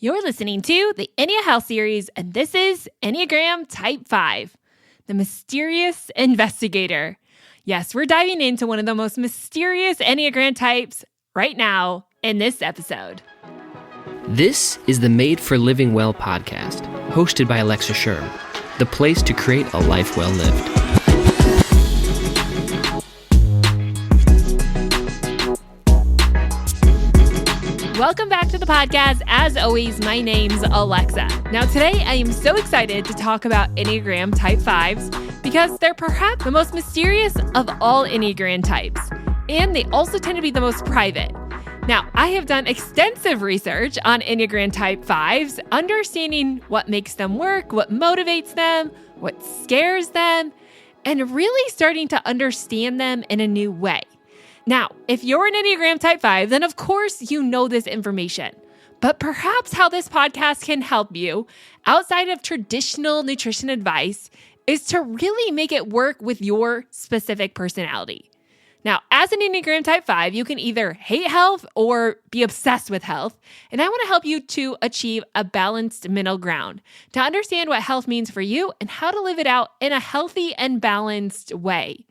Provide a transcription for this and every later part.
You're listening to the Ennea Health Series, and this is Enneagram Type 5, the mysterious investigator. Yes, we're diving into one of the most mysterious Enneagram types right now in this episode. This is the Made for Living Well podcast, hosted by Alexa Sherm, the place to create a life well lived. Welcome back to the podcast. As always, my name's Alexa. Now today I am so excited to talk about Enneagram Type 5s because they're perhaps the most mysterious of all Enneagram types, and they also tend to be the most private. Now, I have done extensive research on Enneagram Type 5s, understanding what makes them work, what motivates them, what scares them, and really starting to understand them in a new way. Now, if you're an Enneagram Type 5, then of course you know this information. But perhaps how this podcast can help you, outside of traditional nutrition advice, is to really make it work with your specific personality. Now, as an Enneagram Type 5, you can either hate health or be obsessed with health. And I want to help you to achieve a balanced middle ground, to understand what health means for you and how to live it out in a healthy and balanced way.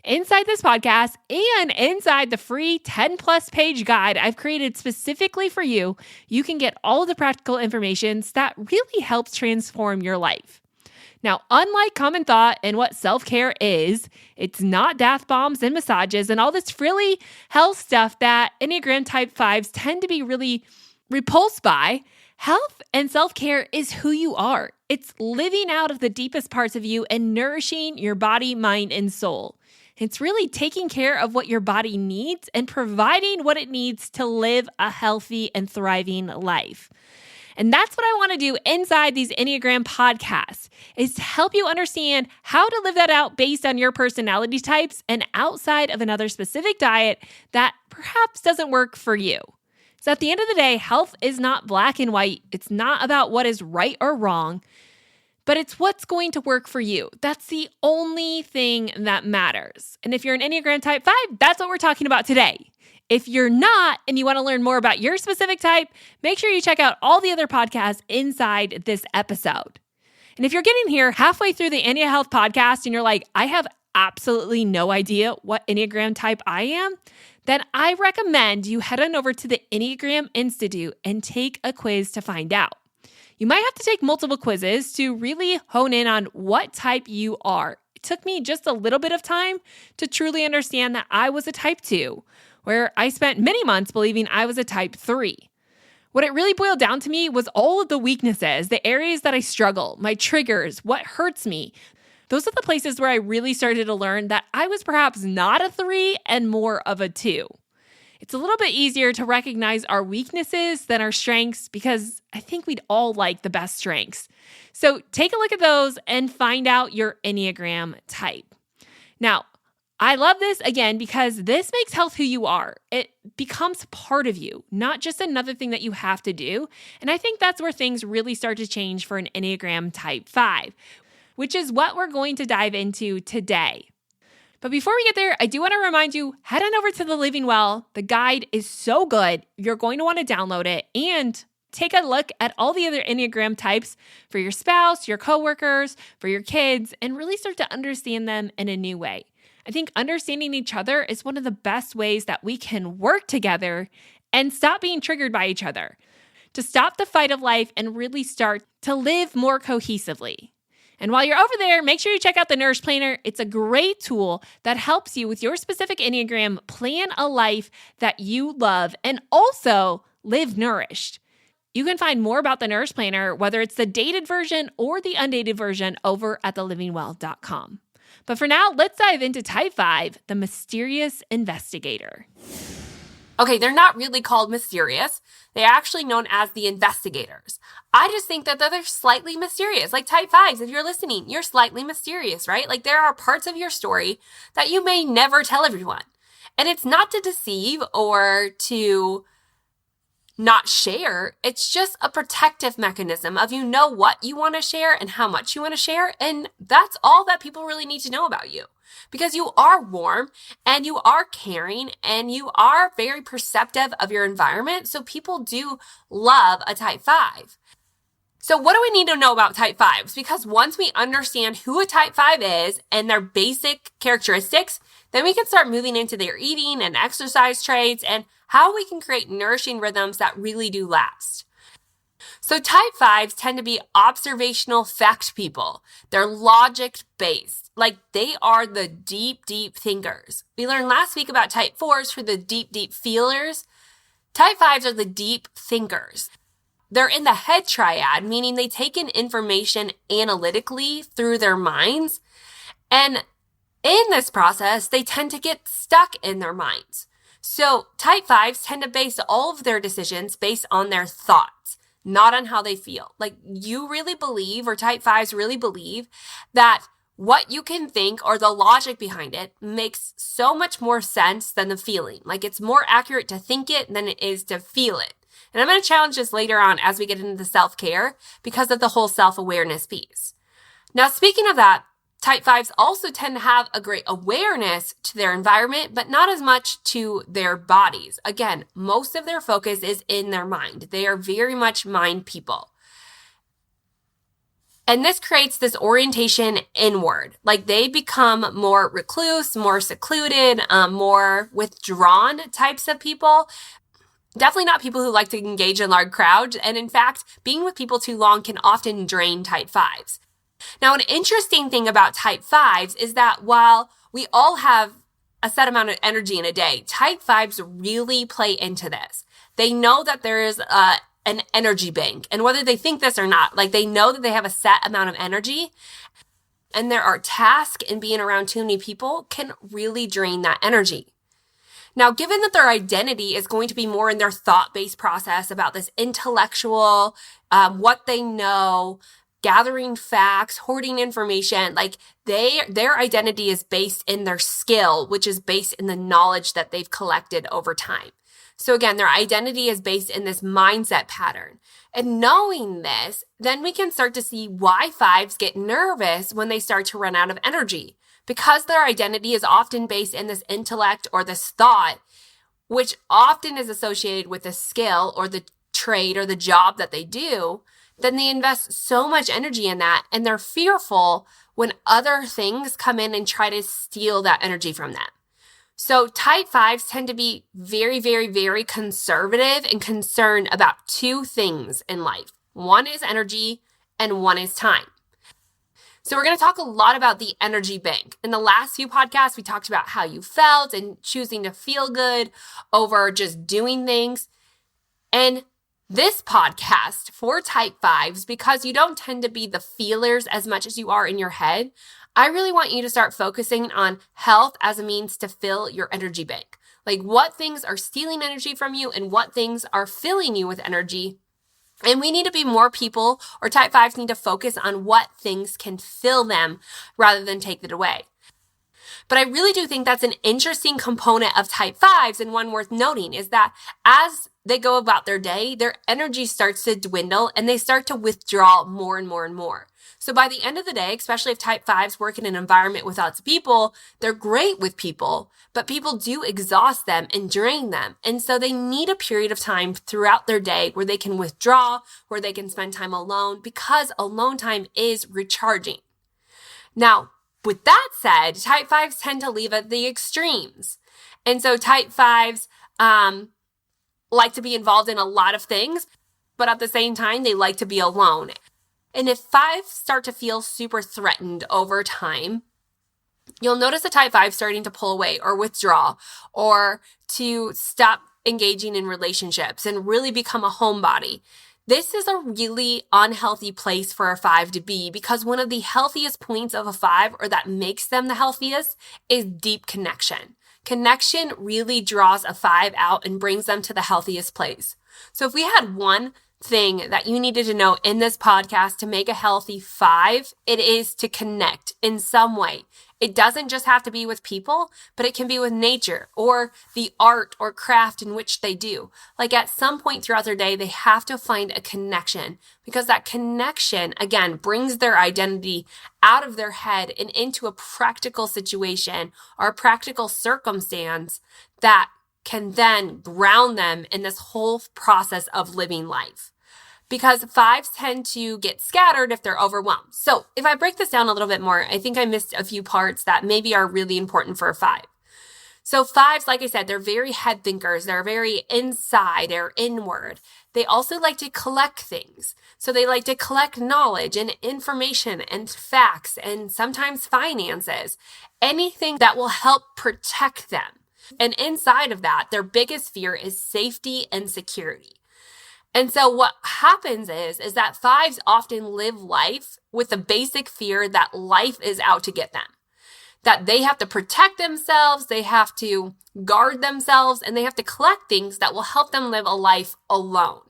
Inside this podcast and inside the free 10-plus page guide I've created specifically for you, you can get all of the practical information that really helps transform your life. Now, unlike common thought and what self-care is, it's not bath bombs and massages and all this frilly health stuff that Enneagram Type 5s tend to be really repulsed by. Health and self-care is who you are. It's living out of the deepest parts of you and nourishing your body, mind, and soul. It's really taking care of what your body needs and providing what it needs to live a healthy and thriving life. And that's what I want to do inside these Enneagram podcasts, is to help you understand how to live that out based on your personality types and outside of another specific diet that perhaps doesn't work for you. So at the end of the day, health is not black and white. It's not about what is right or wrong, but it's what's going to work for you. That's the only thing that matters. And if you're an Enneagram Type 5, that's what we're talking about today. If you're not and you want to learn more about your specific type, make sure you check out all the other podcasts inside this episode. And if you're getting here halfway through the Ennea Health podcast and you're like, I have absolutely no idea what Enneagram type I am, then I recommend you head on over to the Enneagram Institute and take a quiz to find out. You might have to take multiple quizzes to really hone in on what type you are. It took me just a little bit of time to truly understand that I was a Type 2, where I spent many months believing I was a Type 3. What it really boiled down to me was all of the weaknesses, the areas that I struggle, my triggers, what hurts me. Those are the places where I really started to learn that I was perhaps not a 3 and more of a 2. It's a little bit easier to recognize our weaknesses than our strengths because I think we'd all like the best strengths. So take a look at those and find out your Enneagram type. Now, I love this again because this makes health who you are. It becomes part of you, not just another thing that you have to do. And I think that's where things really start to change for an Enneagram Type 5, which is what we're going to dive into today. But before we get there, I do want to remind you, head on over to the Living Well. The guide is so good. You're going to want to download it and take a look at all the other Enneagram types for your spouse, your coworkers, for your kids, and really start to understand them in a new way. I think understanding each other is one of the best ways that we can work together and stop being triggered by each other, to stop the fight of life and really start to live more cohesively. And while you're over there, make sure you check out the Nourish Planner. It's a great tool that helps you with your specific Enneagram plan a life that you love and also live nourished. You can find more about the Nourish Planner, whether it's the dated version or the undated version, over at thelivingwell.com. But for now, let's dive into Type 5, the mysterious investigator. Okay, they're not really called mysterious. They're actually known as the investigators. I just think that they're slightly mysterious. Like Type 5s, if you're listening, you're slightly mysterious, right? Like there are parts of your story that you may never tell everyone. And it's not to deceive or to not share. It's just a protective mechanism of what you want to share and how much you want to share. And that's all that people really need to know about you. because you are warm and you are caring and you are very perceptive of your environment. So people do love a type 5. So what do we need to know about type 5s? Because once we understand who a type 5 is and their basic characteristics, then we can start moving into their eating and exercise traits and how we can create nourishing rhythms that really do last. So type 5s tend to be observational fact people. They're logic based. Like they are the deep, deep thinkers. We learned last week about type 4s for the deep, deep feelers. Type 5s are the deep thinkers. They're in the head triad, meaning they take in information analytically through their minds. And in this process, they tend to get stuck in their minds. So type 5s tend to base all of their decisions based on their thoughts, not on how they feel. Like you really believe, or type 5s really believe, that what you can think or the logic behind it makes so much more sense than the feeling. Like it's more accurate to think it than it is to feel it. And I'm going to challenge this later on as we get into the self-care because of the whole self-awareness piece. Now, speaking of that, type 5s also tend to have a great awareness to their environment, but not as much to their bodies. Again, most of their focus is in their mind. They are very much mind people. And this creates this orientation inward. Like they become more recluse, more secluded, more withdrawn types of people. Definitely not people who like to engage in large crowds. And in fact, being with people too long can often drain type 5s. Now, an interesting thing about type 5s is that while we all have a set amount of energy in a day, type 5s really play into this. They know that there is an energy bank. And whether they think this or not, like they know that they have a set amount of energy. And there are tasks, and being around too many people can really drain that energy. Now, given that their identity is going to be more in their thought-based process about this intellectual, what they know, gathering facts, hoarding information, like their identity is based in their skill, which is based in the knowledge that they've collected over time. So again, their identity is based in this mindset pattern. And knowing this, then we can start to see why 5s get nervous when they start to run out of energy. Because their identity is often based in this intellect or this thought, which often is associated with the skill or the trade or the job that they do, then they invest so much energy in that, and they're fearful when other things come in and try to steal that energy from them. So type 5s tend to be very, very, very conservative and concerned about two things in life. One is energy and one is time. So we're going to talk a lot about the energy bank. In the last few podcasts, we talked about how you felt and choosing to feel good over just doing things. And this podcast for type 5s, because you don't tend to be the feelers as much as you are in your head, I really want you to start focusing on health as a means to fill your energy bank. Like what things are stealing energy from you and what things are filling you with energy. And we need to be more people, or type 5s need to focus on what things can fill them rather than take it away. But I really do think that's an interesting component of type 5s, and one worth noting is that as they go about their day, their energy starts to dwindle and they start to withdraw more and more and more. So by the end of the day, especially if type 5s work in an environment with lots of people, they're great with people, but people do exhaust them and drain them. And so they need a period of time throughout their day where they can withdraw, where they can spend time alone, because alone time is recharging. Now, with that said, type 5s tend to leave at the extremes. And so type 5s like to be involved in a lot of things, but at the same time, they like to be alone. And if 5s start to feel super threatened over time, you'll notice a type 5 starting to pull away or withdraw or to stop engaging in relationships and really become a homebody. This is a really unhealthy place for a 5 to be, because one of the healthiest points of a 5, or that makes them the healthiest, is deep connection. Connection really draws a 5 out and brings them to the healthiest place. So if we had one thing that you needed to know in this podcast to make a healthy 5, it is to connect in some way. It doesn't just have to be with people, but it can be with nature or the art or craft in which they do. Like at some point throughout their day, they have to find a connection, because that connection, again, brings their identity out of their head and into a practical situation or a practical circumstance that can then ground them in this whole process of living life. Because 5s tend to get scattered if they're overwhelmed. So if I break this down a little bit more, I think I missed a few parts that maybe are really important for a 5. So 5s, like I said, they're very head thinkers. They're very inside or inward. They also like to collect things. So they like to collect knowledge and information and facts and sometimes finances, anything that will help protect them. And inside of that, their biggest fear is safety and security. And so what happens is that 5s often live life with the basic fear that life is out to get them, that they have to protect themselves, they have to guard themselves, and they have to collect things that will help them live a life alone.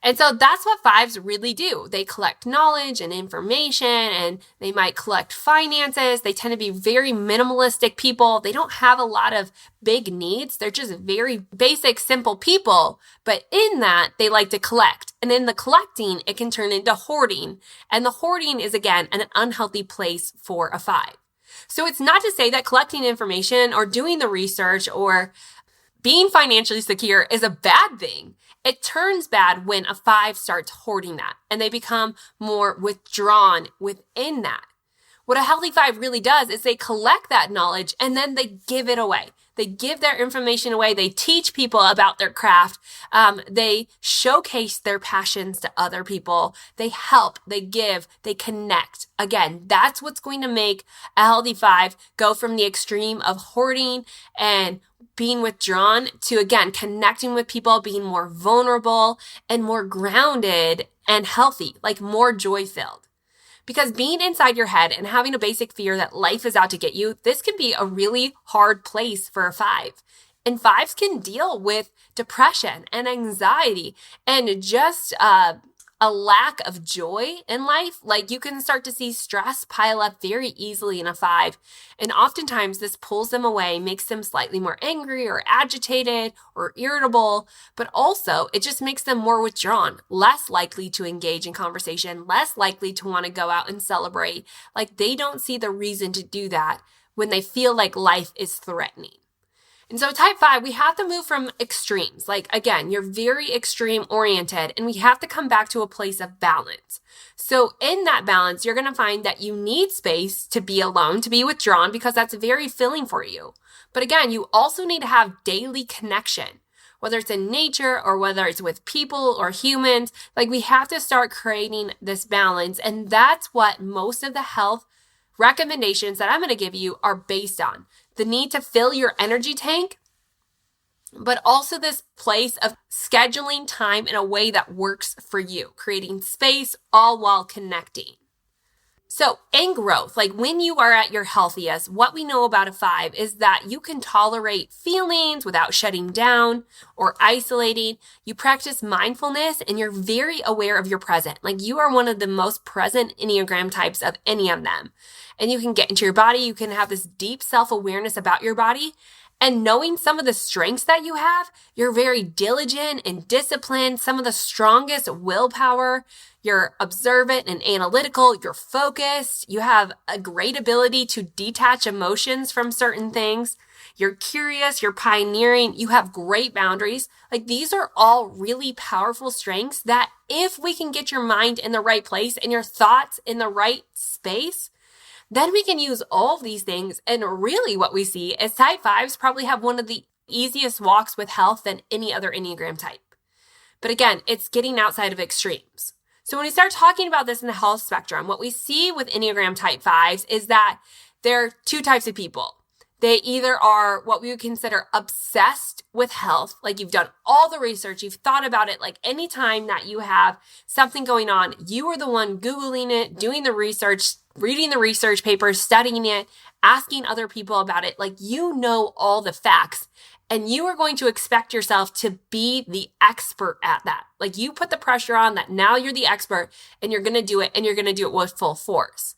And so that's what 5s really do. They collect knowledge and information, and they might collect finances. They tend to be very minimalistic people. They don't have a lot of big needs. They're just very basic, simple people. But in that, they like to collect. And in the collecting, it can turn into hoarding. And the hoarding is, again, an unhealthy place for a 5. So it's not to say that collecting information or doing the research or being financially secure is a bad thing. It turns bad when a 5 starts hoarding that and they become more withdrawn within that. What a healthy 5 really does is they collect that knowledge and then they give it away. They give their information away. They teach people about their craft. They showcase their passions to other people. They help, they give, they connect. Again, that's what's going to make a healthy 5 go from the extreme of hoarding and being withdrawn to, again, connecting with people, being more vulnerable and more grounded and healthy, like more joy-filled. Because being inside your head and having a basic fear that life is out to get you, this can be a really hard place for a 5. And 5s can deal with depression and anxiety and just a lack of joy in life. Like you can start to see stress pile up very easily in a 5. And oftentimes this pulls them away, makes them slightly more angry or agitated or irritable, but also it just makes them more withdrawn, less likely to engage in conversation, less likely to want to go out and celebrate. Like they don't see the reason to do that when they feel like life is threatening. And so type 5, we have to move from extremes. Like, again, you're very extreme oriented and we have to come back to a place of balance. So in that balance, you're going to find that you need space to be alone, to be withdrawn, because that's very filling for you. But again, you also need to have daily connection, whether it's in nature or whether it's with people or humans. Like we have to start creating this balance. And that's what most of the health recommendations that I'm going to give you are based on. The need to fill your energy tank, but also this place of scheduling time in a way that works for you, creating space all while connecting. So in growth, like when you are at your healthiest, what we know about a 5 is that you can tolerate feelings without shutting down or isolating. You practice mindfulness and you're very aware of your present. Like you are one of the most present Enneagram types of any of them. And you can get into your body. You can have this deep self-awareness about your body. And knowing some of the strengths that you have, you're very diligent and disciplined, some of the strongest willpower, you're observant and analytical, you're focused, you have a great ability to detach emotions from certain things, you're curious, you're pioneering, you have great boundaries. Like these are all really powerful strengths that if we can get your mind in the right place and your thoughts in the right space, then we can use all of these things. And really what we see is type 5s probably have one of the easiest walks with health than any other Enneagram type. But again, it's getting outside of extremes. So when we start talking about this in the health spectrum, what we see with Enneagram type 5s is that there are two types of people. They either are what we would consider obsessed with health, like you've done all the research, you've thought about it, like anytime that you have something going on, you are the one Googling it, doing the research, reading the research papers, studying it, asking other people about it, like you know all the facts. And you are going to expect yourself to be the expert at that. Like you put the pressure on that now you're the expert and you're going to do it and you're going to do it with full force.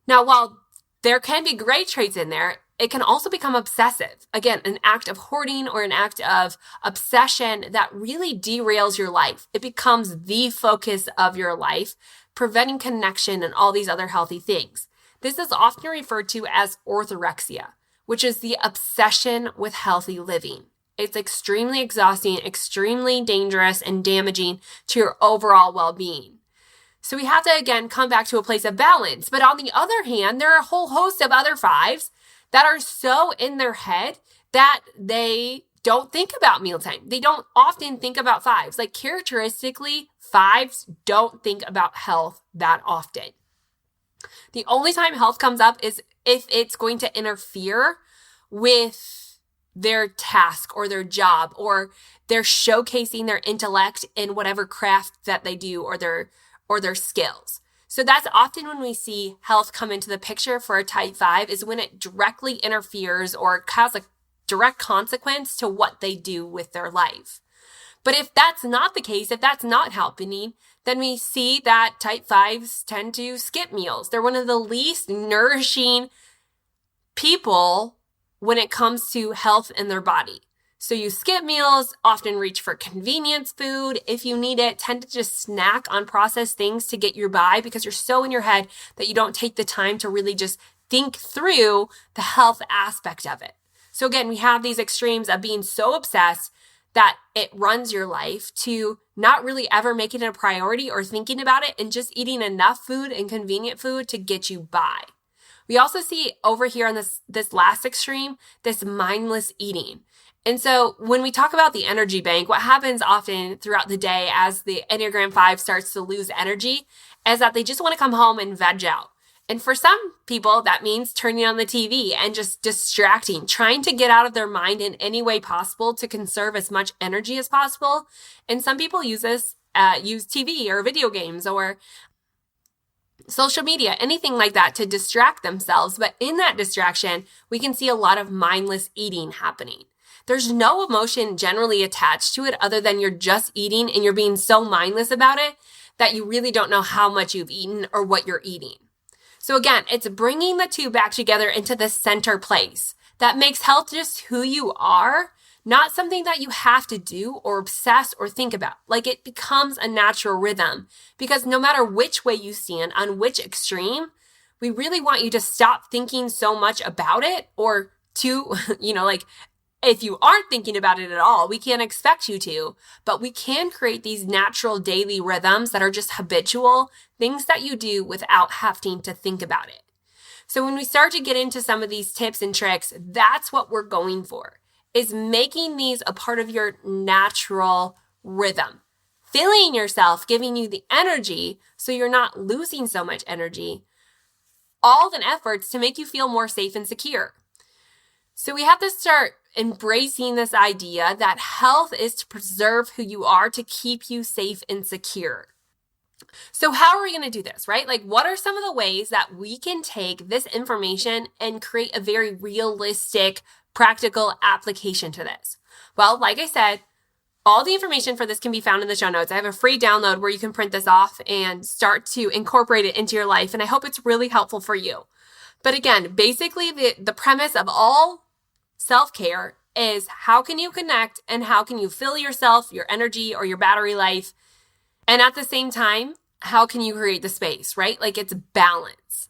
Now, while there can be great traits in there, it can also become obsessive. Again, an act of hoarding or an act of obsession that really derails your life. It becomes the focus of your life, preventing connection and all these other healthy things. This is often referred to as orthorexia, which is the obsession with healthy living. It's extremely exhausting, extremely dangerous, and damaging to your overall well-being. So we have to, again, come back to a place of balance. But on the other hand, there are a whole host of other fives that are so in their head that they don't think about mealtime. They don't often think about fives. Like characteristically, fives don't think about health that often. The only time health comes up is if it's going to interfere with their task or their job, or they're showcasing their intellect in whatever craft that they do or their skills. So that's often when we see health come into the picture for a type 5 is when it directly interferes or has a direct consequence to what they do with their life. But if that's not the case, if that's not happening, then we see that type 5s tend to skip meals. They're one of the least nourishing people when it comes to health in their body. So you skip meals, often reach for convenience food. If you need it, tend to just snack on processed things to get you by because you're so in your head that you don't take the time to really just think through the health aspect of it. So again, we have these extremes of being so obsessed that it runs your life to not really ever making it a priority or thinking about it and just eating enough food and convenient food to get you by. We also see over here on this last extreme, this mindless eating. And so when we talk about the energy bank, what happens often throughout the day as the Enneagram 5 starts to lose energy is that they just want to come home and veg out. And for some people, that means turning on the TV and just distracting, trying to get out of their mind in any way possible to conserve as much energy as possible. And some people use TV or video games or social media, anything like that to distract themselves. But in that distraction, we can see a lot of mindless eating happening. There's no emotion generally attached to it other than you're just eating and you're being so mindless about it that you really don't know how much you've eaten or what you're eating. So again, it's bringing the two back together into the center place that makes health just who you are, not something that you have to do or obsess or think about. Like it becomes a natural rhythm because no matter which way you stand on which extreme, we really want you to stop thinking so much about it or to, if you aren't thinking about it at all, we can't expect you to, but we can create these natural daily rhythms that are just habitual, things that you do without having to think about it. So when we start to get into some of these tips and tricks, that's what we're going for, is making these a part of your natural rhythm, filling yourself, giving you the energy so you're not losing so much energy, all in efforts to make you feel more safe and secure. So we have to start embracing this idea that health is to preserve who you are to keep you safe and secure. So how are we going to do this, right? Like what are some of the ways that we can take this information and create a very realistic, practical application to this? Well, like I said, all the information for this can be found in the show notes. I have a free download where you can print this off and start to incorporate it into your life. And I hope it's really helpful for you. But again, basically the premise of all self-care is how can you connect and how can you fill yourself, your energy or your battery life? And at the same time, how can you create the space, right? Like it's balance.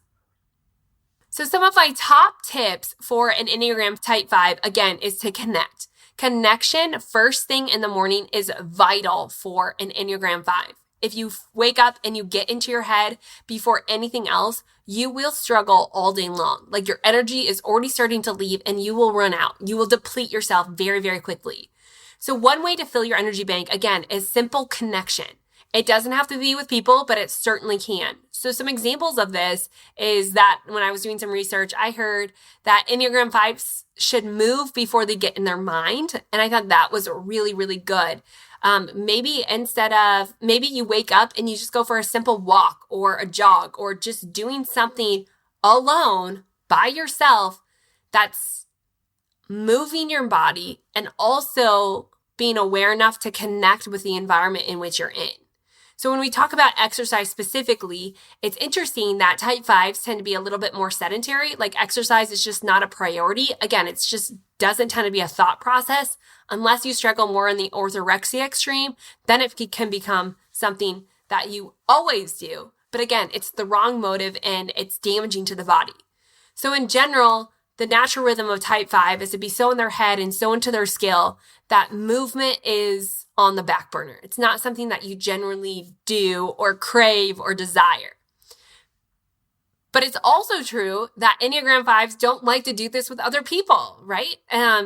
So some of my top tips for an Enneagram type 5, again, is to connect. Connection first thing in the morning is vital for an Enneagram 5. If you wake up and you get into your head before anything else, you will struggle all day long. Like your energy is already starting to leave and you will run out. You will deplete yourself very, very quickly. So one way to fill your energy bank, again, is simple connection. It doesn't have to be with people, but it certainly can. So some examples of this is that when I was doing some research, I heard that Enneagram 5s should move before they get in their mind. And I thought that was really, really good. Maybe you wake up and you just go for a simple walk or a jog or just doing something alone by yourself that's moving your body, and also being aware enough to connect with the environment in which you're in. So when we talk about exercise specifically, it's interesting that type 5s tend to be a little bit more sedentary. Like exercise is just not a priority. Again, it's just doesn't tend to be a thought process unless you struggle more in the orthorexia extreme. Then it can become something that you always do. But again, it's the wrong motive and it's damaging to the body. So in general, the natural rhythm of type 5 is to be so in their head and so into their skill that movement is on the back burner. It's not something that you generally do or crave or desire. But it's also true that Enneagram 5s don't like to do this with other people, right?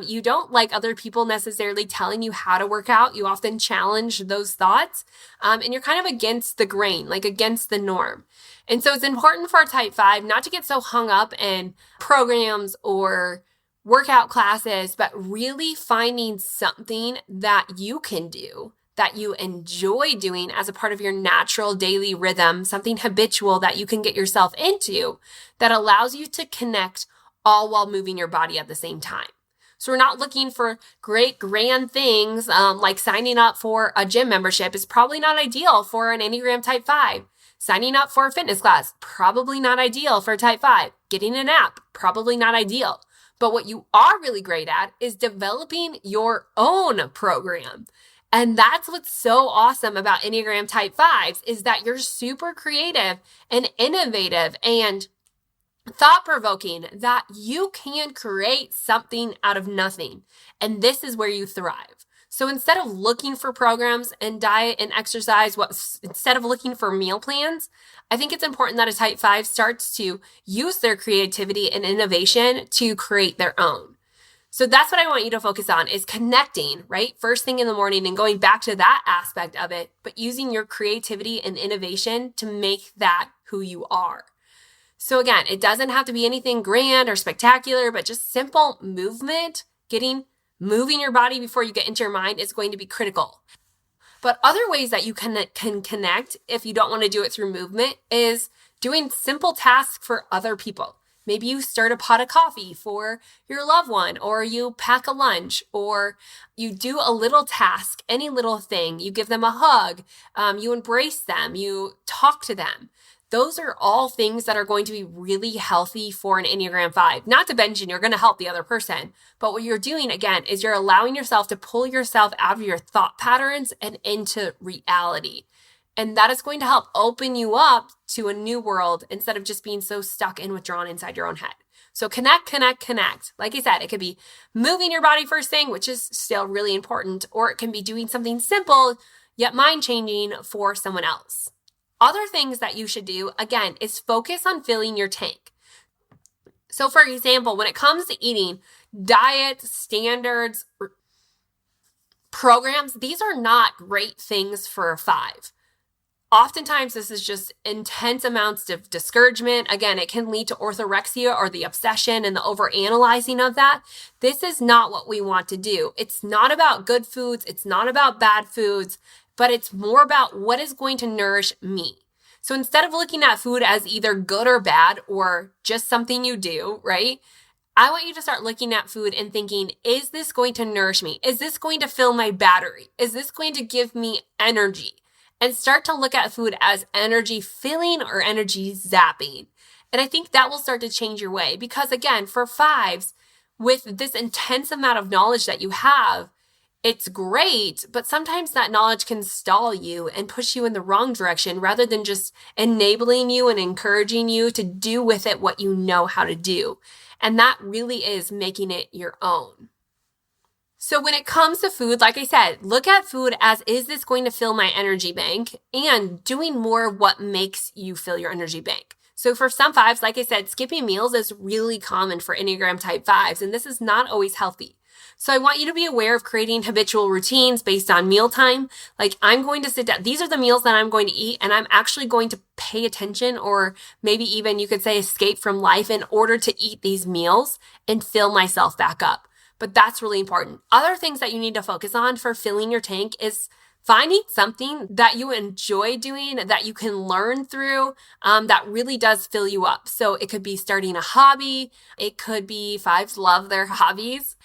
You don't like other people necessarily telling you how to work out. You often challenge those thoughts, and you're kind of against the grain, like against the norm. And so it's important for a type 5 not to get so hung up in programs or workout classes, but really finding something that you can do, that you enjoy doing as a part of your natural daily rhythm, something habitual that you can get yourself into that allows you to connect all while moving your body at the same time. So we're not looking for great grand things like signing up for a gym membership is probably not ideal for an Enneagram type 5. Signing up for a fitness class, probably not ideal for a type 5. Getting an app, probably not ideal. But what you are really great at is developing your own program. And that's what's so awesome about Enneagram type 5s is that you're super creative and innovative and thought-provoking, that you can create something out of nothing. And this is where you thrive. So instead of looking for programs and diet and exercise, instead of looking for meal plans, I think it's important that a type 5 starts to use their creativity and innovation to create their own. So that's what I want you to focus on is connecting, right? First thing in the morning and going back to that aspect of it, but using your creativity and innovation to make that who you are. So again, it doesn't have to be anything grand or spectacular, but just simple movement, moving your body before you get into your mind is going to be critical. But other ways that you can connect if you don't want to do it through movement is doing simple tasks for other people. Maybe you start a pot of coffee for your loved one, or you pack a lunch, or you do a little task, any little thing. You give them a hug, you embrace them, you talk to them. Those are all things that are going to be really healthy for an Enneagram 5. Not to mention you're going to help the other person. But what you're doing, again, is you're allowing yourself to pull yourself out of your thought patterns and into reality. And that is going to help open you up to a new world instead of just being so stuck and withdrawn inside your own head. So connect. Like I said, it could be moving your body first thing, which is still really important, or it can be doing something simple yet mind-changing for someone else. Other things that you should do, again, is focus on filling your tank. So for example, when it comes to eating, diet, standards, programs, these are not great things for a 5. Oftentimes, this is just intense amounts of discouragement. Again, it can lead to orthorexia or the obsession and the overanalyzing of that. This is not what we want to do. It's not about good foods. It's not about bad foods, but it's more about what is going to nourish me. So instead of looking at food as either good or bad or just something you do, right? I want you to start looking at food and thinking, is this going to nourish me? Is this going to fill my battery? Is this going to give me energy? And start to look at food as energy filling or energy zapping. And I think that will start to change your way because again, for 5s, with this intense amount of knowledge that you have, it's great, but sometimes that knowledge can stall you and push you in the wrong direction rather than just enabling you and encouraging you to do with it what you know how to do. And that really is making it your own. So when it comes to food, like I said, look at food as, is this going to fill my energy bank? And doing more what makes you fill your energy bank. So for some 5s, like I said, skipping meals is really common for Enneagram type 5s, and this is not always healthy. So I want you to be aware of creating habitual routines based on mealtime. Like I'm going to sit down. These are the meals that I'm going to eat, and I'm actually going to pay attention, or maybe even you could say escape from life in order to eat these meals and fill myself back up. But that's really important. Other things that you need to focus on for filling your tank is finding something that you enjoy doing, that you can learn through, that really does fill you up. So it could be starting a hobby. It could be 5s love their hobbies.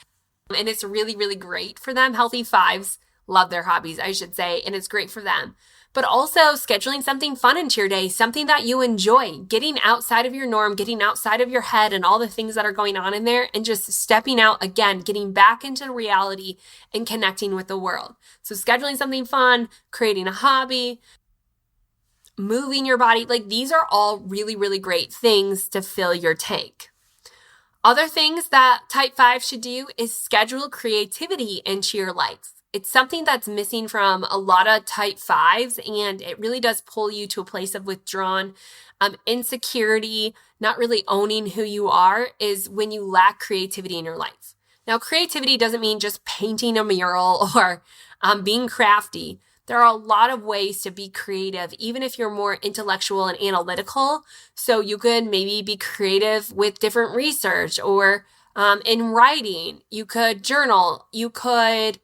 And it's really, really great for them. Healthy fives love their hobbies, I should say, and it's great for them. But also scheduling something fun into your day, something that you enjoy, getting outside of your norm, getting outside of your head and all the things that are going on in there, and just stepping out again, getting back into reality and connecting with the world. So scheduling something fun, creating a hobby, moving your body, like these are all really, really great things to fill your tank. Other things that type 5 should do is schedule creativity into your life. It's something that's missing from a lot of type 5s, and it really does pull you to a place of withdrawn insecurity, not really owning who you are, is when you lack creativity in your life. Now, creativity doesn't mean just painting a mural or being crafty. There are a lot of ways to be creative, even if you're more intellectual and analytical. So you could maybe be creative with different research or in writing. You could journal. You could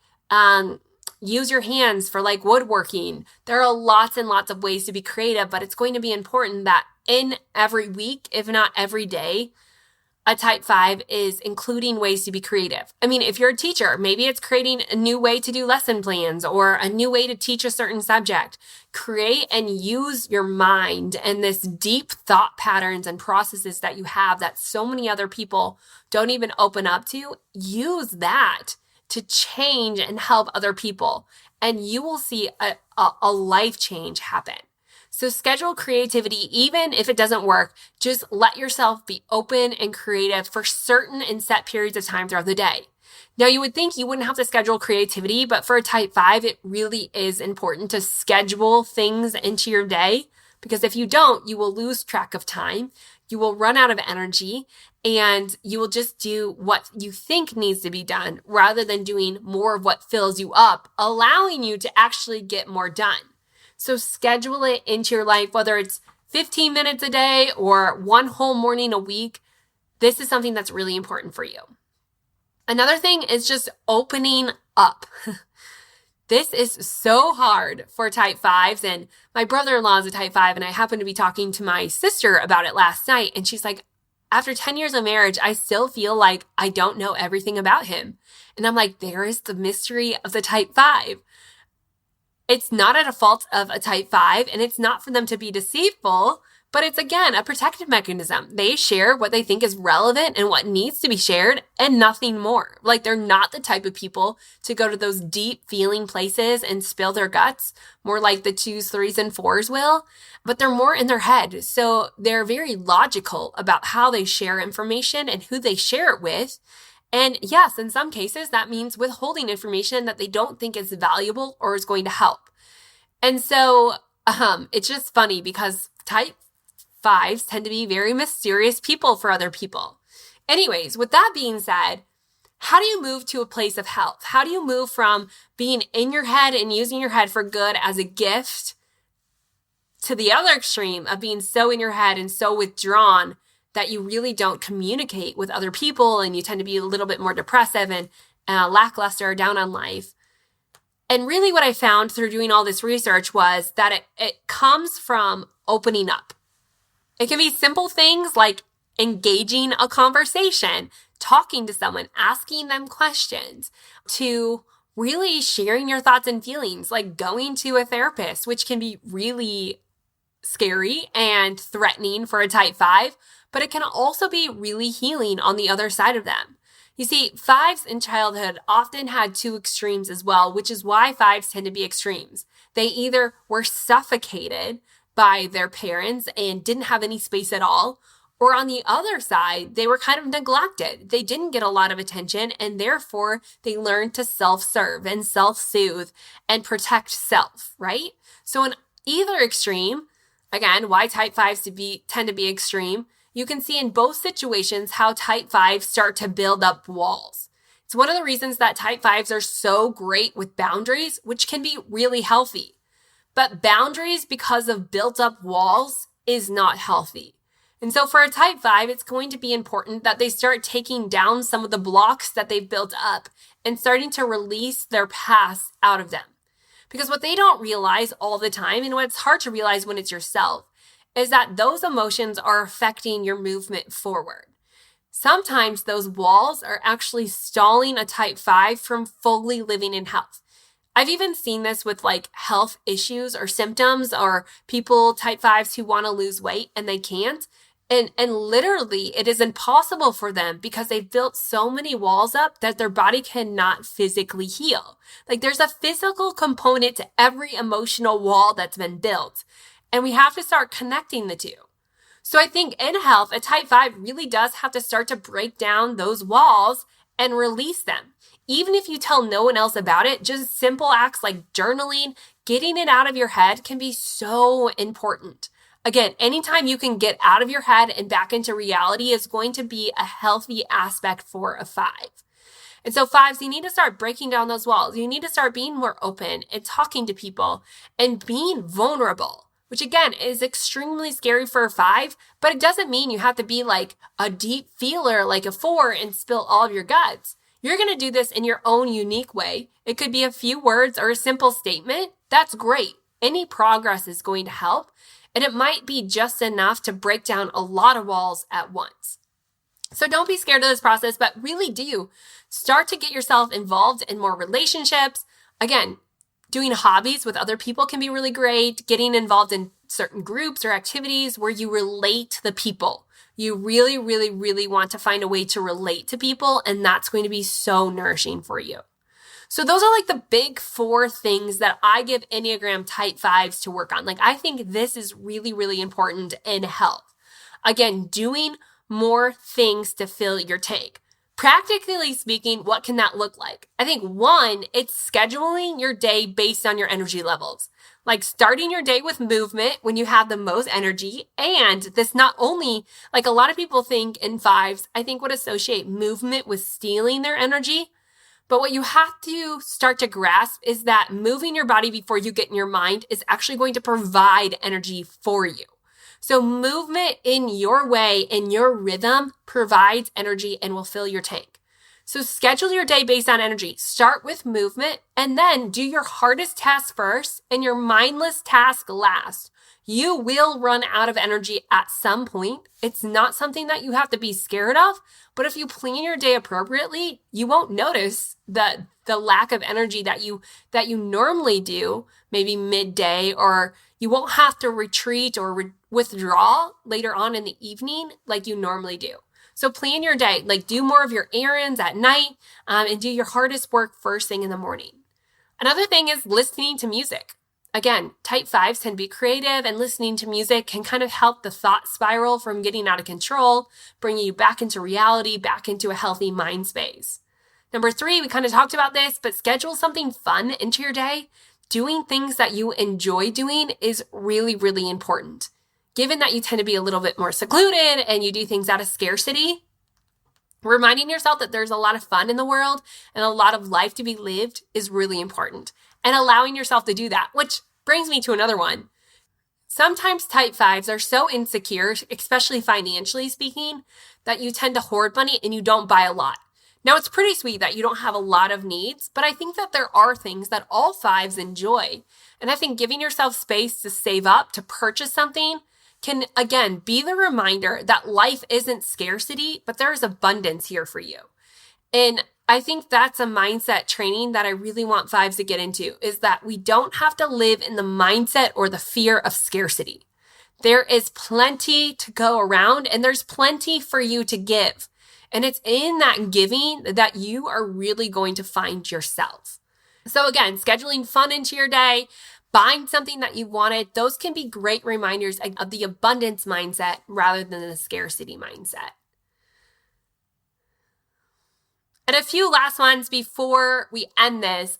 use your hands for like woodworking. There are lots and lots of ways to be creative, but it's going to be important that in every week, if not every day, a type 5 is including ways to be creative. I mean, if you're a teacher, maybe it's creating a new way to do lesson plans or a new way to teach a certain subject. Create and use your mind and this deep thought patterns and processes that you have that so many other people don't even open up to. Use that to change and help other people, and you will see a life change happen. So schedule creativity, even if it doesn't work, just let yourself be open and creative for certain and set periods of time throughout the day. Now, you would think you wouldn't have to schedule creativity, but for a type 5, it really is important to schedule things into your day, because if you don't, you will lose track of time, you will run out of energy, and you will just do what you think needs to be done rather than doing more of what fills you up, allowing you to actually get more done. So schedule it into your life, whether it's 15 minutes a day or one whole morning a week. This is something that's really important for you. Another thing is just opening up. This is so hard for type 5s, and my brother-in-law is a type 5, and I happened to be talking to my sister about it last night, and she's like, after 10 years of marriage, I still feel like I don't know everything about him. And I'm like, there is the mystery of the type 5. It's not at a fault of a type 5, and it's not for them to be deceitful, but it's, again, a protective mechanism. They share what they think is relevant and what needs to be shared and nothing more. Like, they're not the type of people to go to those deep feeling places and spill their guts, more like the 2s, 3s, and 4s will, but they're more in their head. So they're very logical about how they share information and who they share it with. And yes, in some cases, that means withholding information that they don't think is valuable or is going to help. And so it's just funny because type 5s tend to be very mysterious people for other people. Anyways, with that being said, how do you move to a place of health? How do you move from being in your head and using your head for good as a gift to the other extreme of being so in your head and so withdrawn that you really don't communicate with other people and you tend to be a little bit more depressive and lackluster, down on life? And really what I found through doing all this research was that it comes from opening up. It can be simple things like engaging a conversation, talking to someone, asking them questions, to really sharing your thoughts and feelings, like going to a therapist, which can be really scary and threatening for a type 5, but it can also be really healing on the other side of them. You see, 5s in childhood often had 2 extremes as well, which is why 5s tend to be extremes. They either were suffocated by their parents and didn't have any space at all, or on the other side, they were kind of neglected. They didn't get a lot of attention, and therefore they learned to self-serve and self-soothe and protect self, right? So in either extreme, again, why type 5s tend to be extreme, you can see in both situations how type 5s start to build up walls. It's one of the reasons that type 5s are so great with boundaries, which can be really healthy. But boundaries, because of built up walls, is not healthy. And so for a type 5, it's going to be important that they start taking down some of the blocks that they've built up and starting to release their past out of them. Because what they don't realize all the time, and what's hard to realize when it's yourself, is that those emotions are affecting your movement forward. sometimes those walls are actually stalling a type 5 from fully living in health. I've even seen this with like health issues or symptoms or people type 5s who want to lose weight and they can't. And literally it is impossible for them because they've built so many walls up that their body cannot physically heal. Like there's a physical component to every emotional wall that's been built. And we have to start connecting the two. So I think in health, a type 5 really does have to start to break down those walls and release them. Even if you tell no one else about it, just simple acts like journaling, getting it out of your head can be so important. Again, anytime you can get out of your head and back into reality is going to be a healthy aspect for a 5. And so 5s, you need to start breaking down those walls. You need to start being more open and talking to people and being vulnerable, which again is extremely scary for a 5, but it doesn't mean you have to be like a deep feeler like a 4 and spill all of your guts. You're going to do this in your own unique way. It could be a few words or a simple statement. That's great. Any progress is going to help. And it might be just enough to break down a lot of walls at once. So don't be scared of this process, but really do start to get yourself involved in more relationships. Again, doing hobbies with other people can be really great. Getting involved in certain groups or activities where you relate to the people. You really, really, really want to find a way to relate to people, and that's going to be so nourishing for you. So those are like the big 4 things that I give Enneagram type 5s to work on. Like I think this is really, really important in health. Again, doing more things to fill your tank. Practically speaking, what can that look like? I think 1, it's scheduling your day based on your energy levels. Like starting your day with movement when you have the most energy. And this not only, like a lot of people think in 5s, I think would associate movement with stealing their energy. But what you have to start to grasp is that moving your body before you get in your mind is actually going to provide energy for you. So movement in your way, in your rhythm, provides energy and will fill your tank. So schedule your day based on energy. Start with movement and then do your hardest task first and your mindless task last. You will run out of energy at some point. It's not something that you have to be scared of, but if you plan your day appropriately, you won't notice the lack of energy that you normally do, maybe midday, or you won't have to retreat or withdraw later on in the evening like you normally do. So plan your day, like do more of your errands at night, and do your hardest work first thing in the morning. Another thing is listening to music. Again, type 5s tend to be creative, and listening to music can kind of help the thought spiral from getting out of control, bringing you back into reality, back into a healthy mind space. Number 3, we kind of talked about this, but schedule something fun into your day. Doing things that you enjoy doing is really, really important. Given that you tend to be a little bit more secluded and you do things out of scarcity, reminding yourself that there's a lot of fun in the world and a lot of life to be lived is really important. And allowing yourself to do that, which brings me to another one. Sometimes type 5s are so insecure, especially financially speaking, that you tend to hoard money and you don't buy a lot. Now, it's pretty sweet that you don't have a lot of needs, but I think that there are things that all 5s enjoy. And I think giving yourself space to save up, to purchase something, can, again, be the reminder that life isn't scarcity, but there is abundance here for you. And I think that's a mindset training that I really want 5s to get into, is that we don't have to live in the mindset or the fear of scarcity. There is plenty to go around and there's plenty for you to give. And it's in that giving that you are really going to find yourself. So again, scheduling fun into your day, buying something that you wanted, those can be great reminders of the abundance mindset rather than the scarcity mindset. And a few last ones before we end this.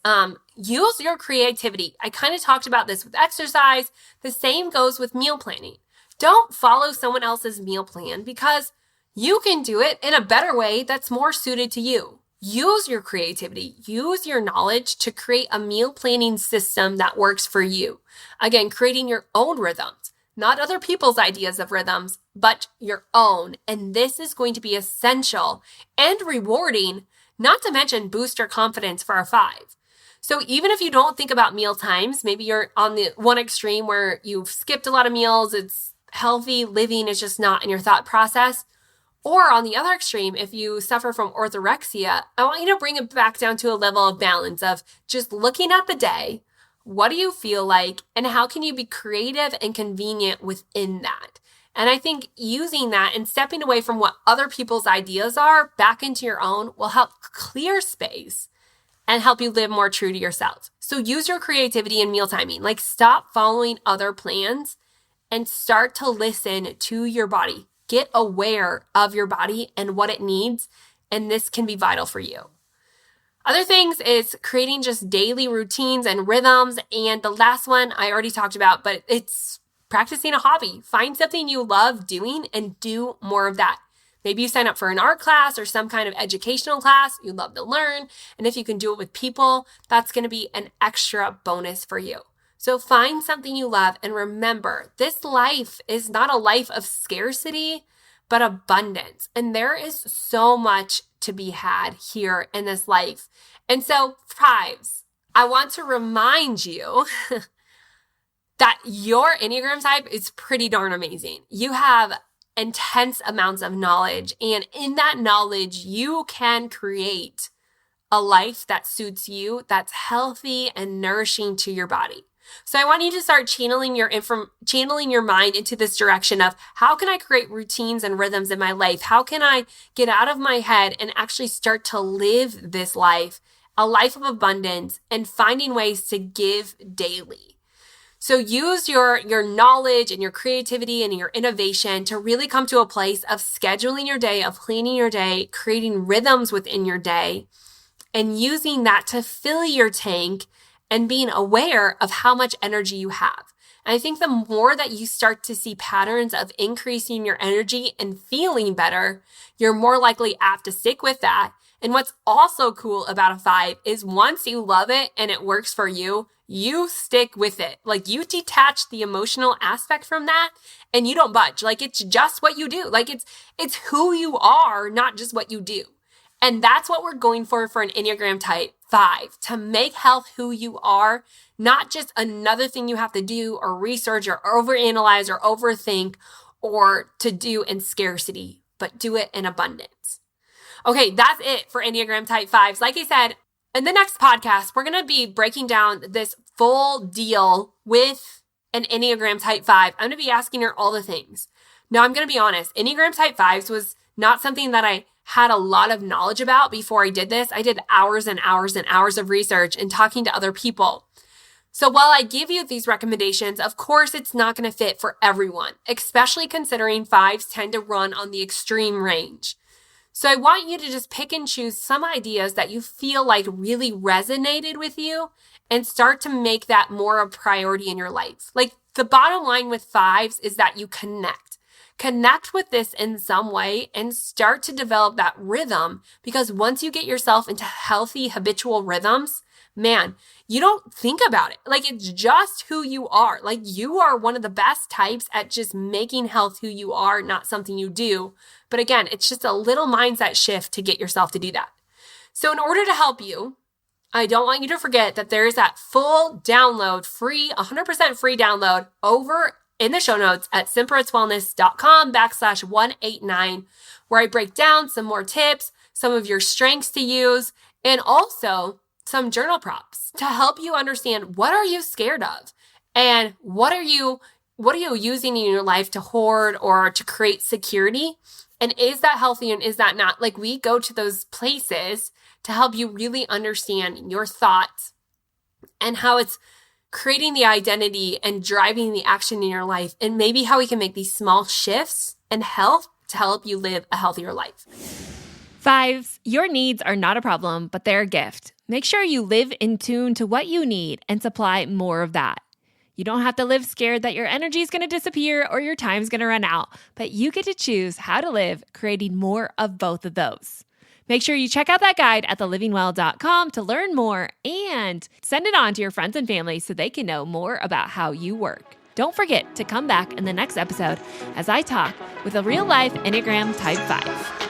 Use your creativity. I kind of talked about this with exercise. The same goes with meal planning. Don't follow someone else's meal plan because you can do it in a better way that's more suited to you. Use your creativity. Use your knowledge to create a meal planning system that works for you. Again, creating your own rhythms, not other people's ideas of rhythms, but your own. And this is going to be essential and rewarding, not to mention boost your confidence for a 5. So even if you don't think about meal times, maybe you're on the one extreme where you've skipped a lot of meals, it's healthy living is just not in your thought process. Or on the other extreme, if you suffer from orthorexia, I want you to bring it back down to a level of balance of just looking at the day. What do you feel like? And how can you be creative and convenient within that? And I think using that and stepping away from what other people's ideas are back into your own will help clear space and help you live more true to yourself. So use your creativity in meal timing. Like, stop following other plans and start to listen to your body. Get aware of your body and what it needs. And this can be vital for you. Other things is creating just daily routines and rhythms. And the last one I already talked about, but it's practicing a hobby. Find something you love doing and do more of that. Maybe you sign up for an art class or some kind of educational class you love to learn. And if you can do it with people, that's going to be an extra bonus for you. So find something you love and remember, this life is not a life of scarcity, but abundance. And there is so much to be had here in this life. And so, fives, I want to remind you that your Enneagram type is pretty darn amazing. You have intense amounts of knowledge, and in that knowledge, you can create a life that suits you, that's healthy and nourishing to your body. So I want you to start channeling your mind into this direction of how can I create routines and rhythms in my life? How can I get out of my head and actually start to live this life, a life of abundance, and finding ways to give daily? So use your knowledge and your creativity and your innovation to really come to a place of scheduling your day, of planning your day, creating rhythms within your day, and using that to fill your tank and being aware of how much energy you have. And I think the more that you start to see patterns of increasing your energy and feeling better, you're more likely apt to stick with that. And what's also cool about a 5 is once you love it and it works for you, you stick with it. Like, you detach the emotional aspect from that and you don't budge. Like, it's just what you do. Like, it's who you are, not just what you do. And that's what we're going for an Enneagram type 5, to make health who you are, not just another thing you have to do or research or overanalyze or overthink or to do in scarcity, but do it in abundance. Okay, that's it for Enneagram type 5s. Like I said, in the next podcast, we're going to be breaking down this full deal with an Enneagram type 5. I'm going to be asking her all the things. Now, I'm going to be honest, Enneagram type 5s was not something that I had a lot of knowledge about before I did this. I did hours and hours and hours of research and talking to other people. So while I give you these recommendations, of course, it's not going to fit for everyone, especially considering 5s tend to run on the extreme range. So I want you to just pick and choose some ideas that you feel like really resonated with you and start to make that more a priority in your life. Like, the bottom line with 5s is that you connect. Connect with this in some way and start to develop that rhythm, because once you get yourself into healthy habitual rhythms, man, you don't think about it. Like, it's just who you are. Like, you are one of the best types at just making health who you are, not something you do. But again, it's just a little mindset shift to get yourself to do that. So in order to help you, I don't want you to forget that there is that full download, free, 100% free download over in the show notes at simperitzwellness.com/189, where I break down some more tips, some of your strengths to use, and also some journal prompts to help you understand what are you scared of and what are you using in your life to hoard or to create security, and is that healthy and is that not? Like, we go to those places to help you really understand your thoughts and how it's creating the identity and driving the action in your life, and maybe how we can make these small shifts and health to help you live a healthier life. 5s, your needs are not a problem, but they're a gift. Make sure you live in tune to what you need and supply more of that. You don't have to live scared that your energy is going to disappear or your time's going to run out, but you get to choose how to live, creating more of both of those. Make sure you check out that guide at thelivingwell.com to learn more and send it on to your friends and family so they can know more about how you work. Don't forget to come back in the next episode as I talk with a real-life Enneagram Type 5.